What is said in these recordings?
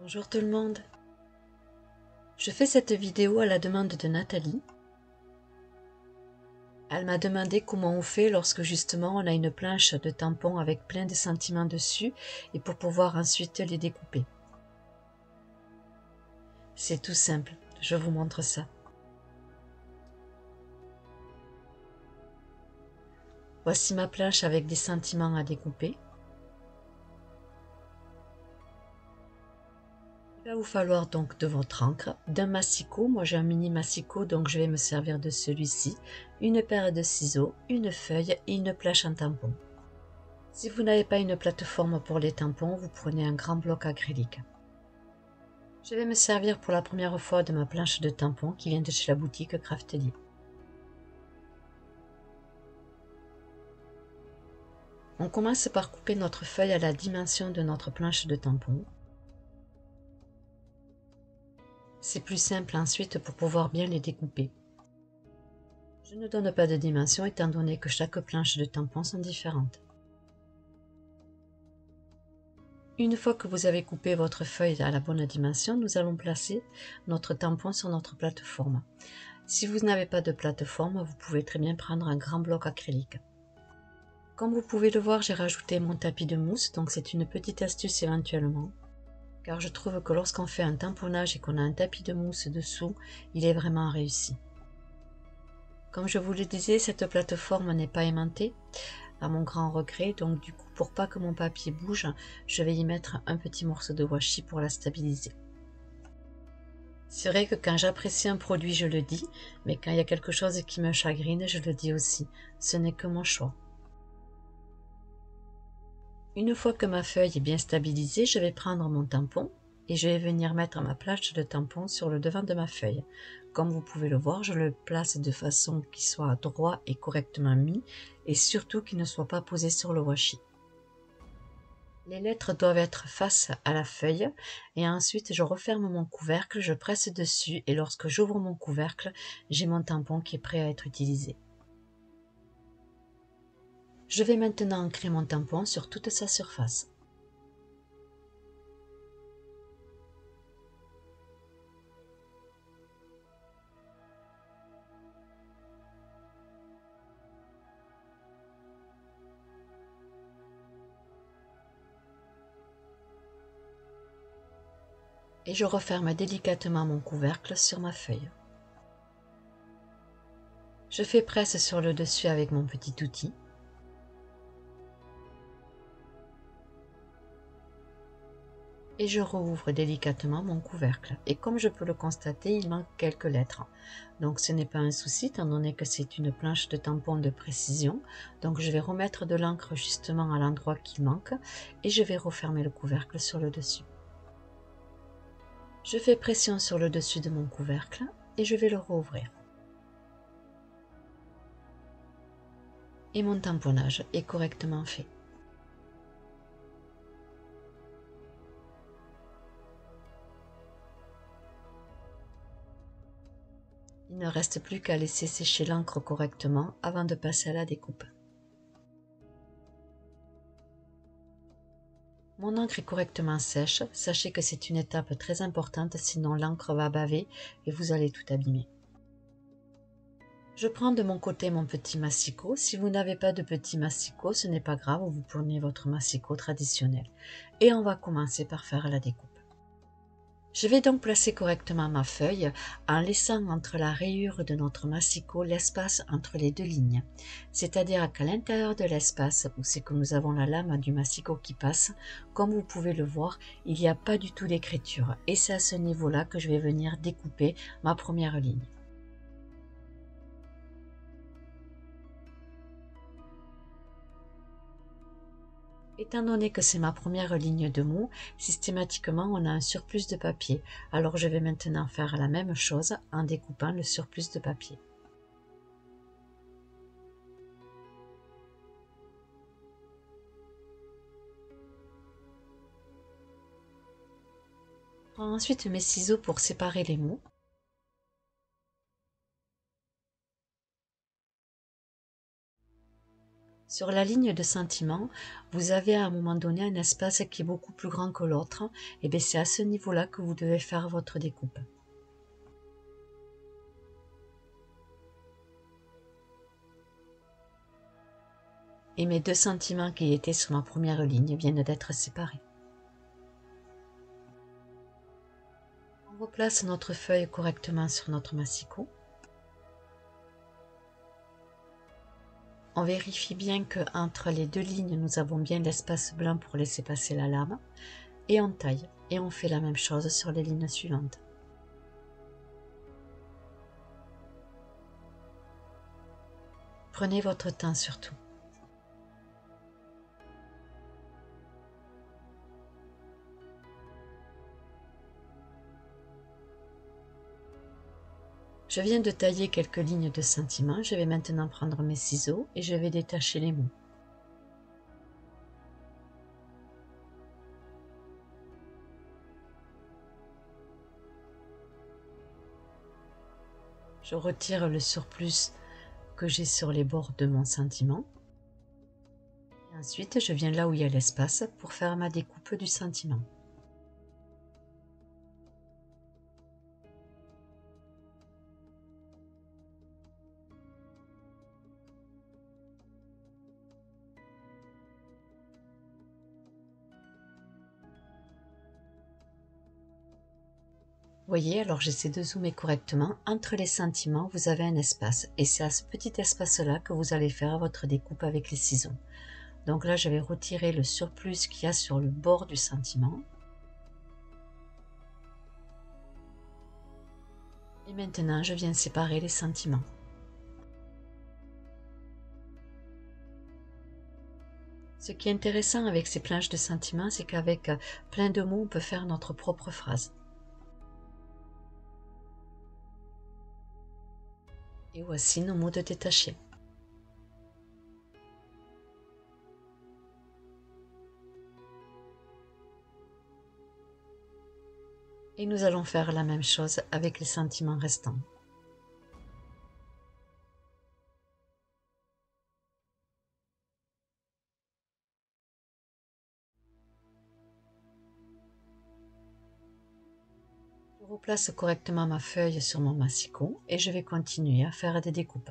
Bonjour tout le monde. Je fais cette vidéo à la demande de Nathalie. Elle m'a demandé comment on fait lorsque justement on a une planche de tampons avec plein de sentiments dessus et pour pouvoir ensuite les découper. C'est tout simple, je vous montre ça. Voici ma planche avec des sentiments à découper. Il va vous falloir donc de votre encre, d'un massicot, moi j'ai un mini massicot donc je vais me servir de celui-ci, une paire de ciseaux, une feuille et une planche en tampon. Si vous n'avez pas une plateforme pour les tampons, vous prenez un grand bloc acrylique. Je vais me servir pour la première fois de ma planche de tampons qui vient de chez la boutique Craftely. On commence par couper notre feuille à la dimension de notre planche de tampons. C'est plus simple ensuite pour pouvoir bien les découper. Je ne donne pas de dimension étant donné que chaque planche de tampons sont différentes. Une fois que vous avez coupé votre feuille à la bonne dimension, nous allons placer notre tampon sur notre plateforme. Si vous n'avez pas de plateforme, vous pouvez très bien prendre un grand bloc acrylique. Comme vous pouvez le voir, j'ai rajouté mon tapis de mousse, donc c'est une petite astuce éventuellement. Car je trouve que lorsqu'on fait un tamponnage et qu'on a un tapis de mousse dessous, il est vraiment réussi. Comme je vous le disais, cette plateforme n'est pas aimantée, à mon grand regret, donc du coup, pour pas que mon papier bouge, je vais y mettre un petit morceau de washi pour la stabiliser. C'est vrai que quand j'apprécie un produit, je le dis, mais quand il y a quelque chose qui me chagrine, je le dis aussi. Ce n'est que mon choix. Une fois que ma feuille est bien stabilisée, je vais prendre mon tampon et je vais venir mettre ma planche de tampon sur le devant de ma feuille. Comme vous pouvez le voir, je le place de façon qu'il soit droit et correctement mis et surtout qu'il ne soit pas posé sur le washi. Les lettres doivent être face à la feuille et ensuite je referme mon couvercle, je presse dessus et lorsque j'ouvre mon couvercle, j'ai mon tampon qui est prêt à être utilisé. Je vais maintenant ancrer mon tampon sur toute sa surface. Et je referme délicatement mon couvercle sur ma feuille. Je fais presse sur le dessus avec mon petit outil. Et je rouvre délicatement mon couvercle. Et comme je peux le constater, il manque quelques lettres. Donc ce n'est pas un souci, étant donné que c'est une planche de tampon de précision. Donc je vais remettre de l'encre justement à l'endroit qui manque et je vais refermer le couvercle sur le dessus. Je fais pression sur le dessus de mon couvercle et je vais le rouvrir. Et mon tamponnage est correctement fait. Il ne reste plus qu'à laisser sécher l'encre correctement avant de passer à la découpe. Mon encre est correctement sèche, sachez que c'est une étape très importante sinon l'encre va baver et vous allez tout abîmer. Je prends de mon côté mon petit massicot. Si vous n'avez pas de petit massicot, ce n'est pas grave, vous prenez votre massicot traditionnel. Et on va commencer par faire la découpe. Je vais donc placer correctement ma feuille en laissant entre la rayure de notre massicot l'espace entre les deux lignes. C'est-à-dire qu'à l'intérieur de l'espace où c'est que nous avons la lame du massicot qui passe, comme vous pouvez le voir, il n'y a pas du tout d'écriture. Et c'est à ce niveau-là que je vais venir découper ma première ligne. Étant donné que c'est ma première ligne de mots, systématiquement on a un surplus de papier. Alors je vais maintenant faire la même chose en découpant le surplus de papier. Je prends ensuite mes ciseaux pour séparer les mots. Sur la ligne de sentiment, vous avez à un moment donné un espace qui est beaucoup plus grand que l'autre, et bien c'est à ce niveau-là que vous devez faire votre découpe. Et mes deux sentiments qui étaient sur ma première ligne viennent d'être séparés. On replace notre feuille correctement sur notre massicot. On vérifie bien que entre les deux lignes, nous avons bien l'espace blanc pour laisser passer la lame. Et on taille. Et on fait la même chose sur les lignes suivantes. Prenez votre temps surtout. Je viens de tailler quelques lignes de sentiment. Je vais maintenant prendre mes ciseaux et je vais détacher les mots. Je retire le surplus que j'ai sur les bords de mon sentiment. Et ensuite, je viens là où il y a l'espace pour faire ma découpe du sentiment. Voyez, alors j'essaie de zoomer correctement. Entre les sentiments, vous avez un espace. Et c'est à ce petit espace-là que vous allez faire votre découpe avec les ciseaux. Donc là, je vais retirer le surplus qu'il y a sur le bord du sentiment. Et maintenant, je viens séparer les sentiments. Ce qui est intéressant avec ces planches de sentiments, c'est qu'avec plein de mots, on peut faire notre propre phrase. Et voici nos mots de détacher. Et nous allons faire la même chose avec les sentiments restants. Je replace correctement ma feuille sur mon massicot et je vais continuer à faire des découpes.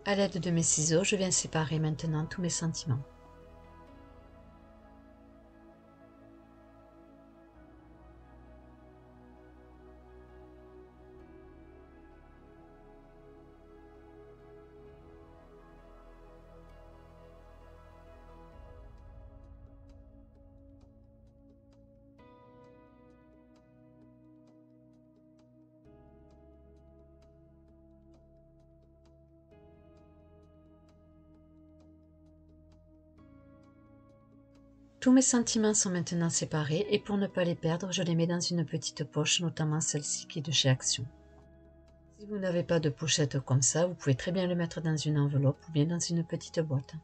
À l'aide de mes ciseaux, je viens séparer maintenant tous mes sentiments. Tous mes sentiments sont maintenant séparés et pour ne pas les perdre, je les mets dans une petite poche, notamment celle-ci qui est de chez Action. Si vous n'avez pas de pochette comme ça, vous pouvez très bien le mettre dans une enveloppe ou bien dans une petite boîte.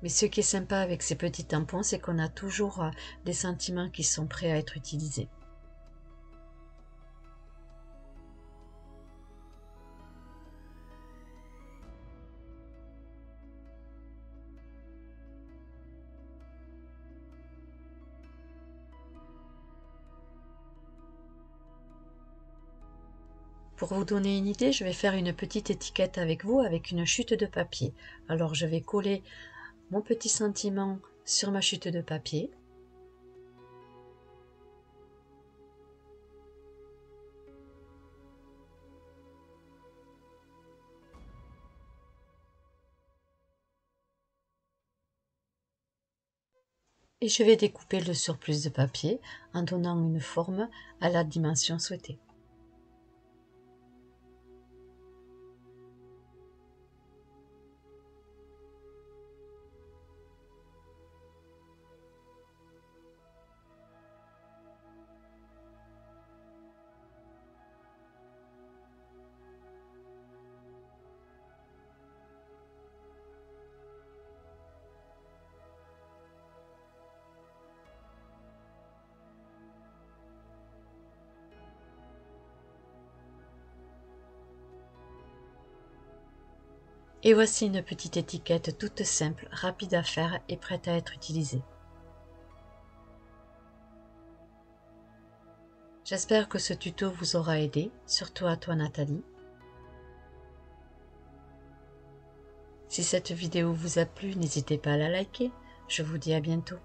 Mais ce qui est sympa avec ces petits tampons, c'est qu'on a toujours des sentiments qui sont prêts à être utilisés. Pour vous donner une idée, je vais faire une petite étiquette avec vous avec une chute de papier. Alors je vais coller mon petit sentiment sur ma chute de papier. Et je vais découper le surplus de papier en donnant une forme à la dimension souhaitée. Et voici une petite étiquette toute simple, rapide à faire et prête à être utilisée. J'espère que ce tuto vous aura aidé, surtout à toi Nathalie. Si cette vidéo vous a plu, n'hésitez pas à la liker. Je vous dis à bientôt.